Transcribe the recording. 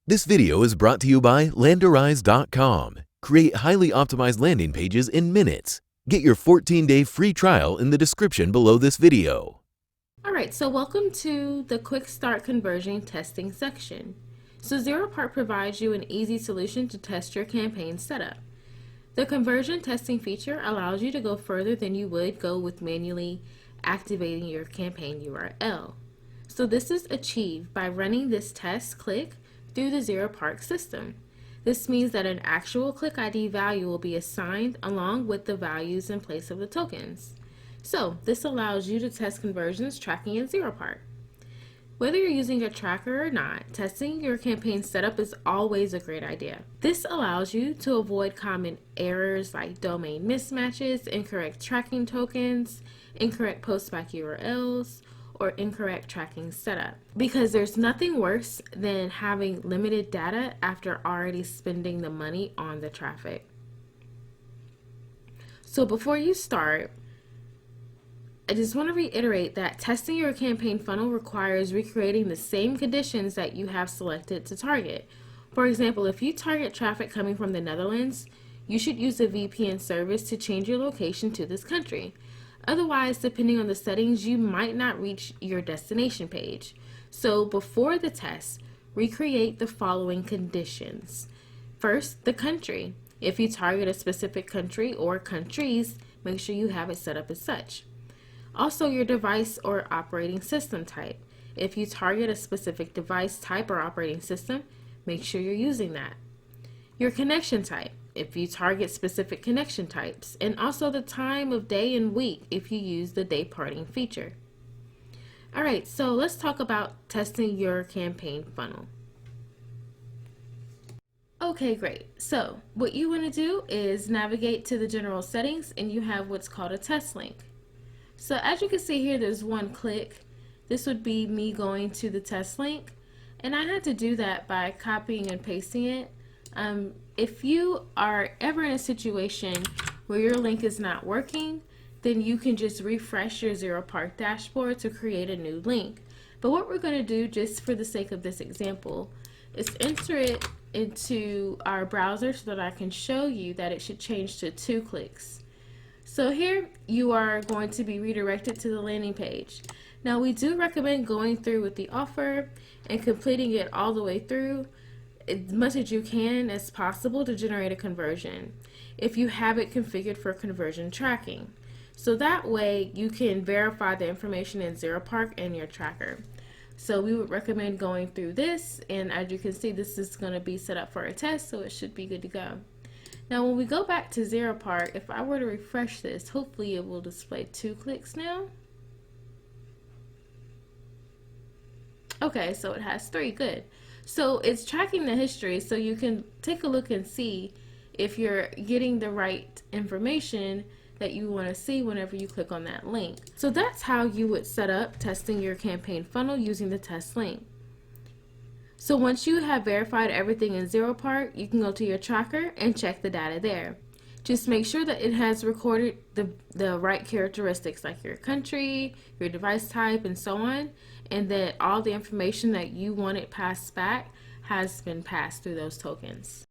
This video is brought to you by Landerize.com. Create highly optimized landing pages in minutes. Get your 14-day free trial in the description below this video. Alright, so welcome to the Quick Start Conversion Testing section. So Zeropark provides you an easy solution to test your campaign setup. The conversion testing feature allows you to go further than you would go with manually activating your campaign URL. So this is achieved by running this test click through the Zeropark system. This means that an actual click ID value will be assigned along with the values in place of the tokens. So this allows you to test conversions tracking in Zeropark. Whether you're using a tracker or not, testing your campaign setup is always a great idea. This allows you to avoid common errors like domain mismatches, incorrect tracking tokens, incorrect postback URLs, or incorrect tracking setup. Because there's nothing worse than having limited data after already spending the money on the traffic. So before you start, I just want to reiterate that testing your campaign funnel requires recreating the same conditions that you have selected to target. For example, if you target traffic coming from the Netherlands, you should use a VPN service to change your location to this country. Otherwise, depending on the settings, you might not reach your destination page. So before the test, recreate the following conditions. First, the country. If you target a specific country or countries, make sure you have it set up as such. Also, your device or operating system type. If you target a specific device type or operating system, make sure you're using that. Your connection type. If you target specific connection types, and also the time of day and week if you use the day parting feature. Alright, so let's talk about testing your campaign funnel. Okay, great. So what you want to do is navigate to the general settings and you have what's called a test link. So as you can see here, there's one click. This would be me going to the test link, and I had to do that by copying and pasting it. If you are ever in a situation where your link is not working, then you can just refresh your Zeropark dashboard to create a new link. But what we're going to do, just for the sake of this example, is enter it into our browser so that I can show you that it should change to 2 clicks. So here you are going to be redirected to the landing page. Now we do recommend going through with the offer and completing it all the way through as much as you can as possible to generate a conversion if you have it configured for conversion tracking. So that way you can verify the information in Zeropark and your tracker. So we would recommend going through this, and as you can see, this is going to be set up for a test, so it should be good to go. Now when we go back to Zeropark, if I were to refresh this, hopefully it will display 2 clicks now. Okay, so it has 3, good. So it's tracking the history, so you can take a look and see if you're getting the right information that you want to see whenever you click on that link. So that's how you would set up testing your campaign funnel using the test link. So once you have verified everything in Zeropark, you can go to your tracker and check the data there. Just make sure that it has recorded the right characteristics like your country, your device type, and so on, and that all the information that you wanted passed back has been passed through those tokens.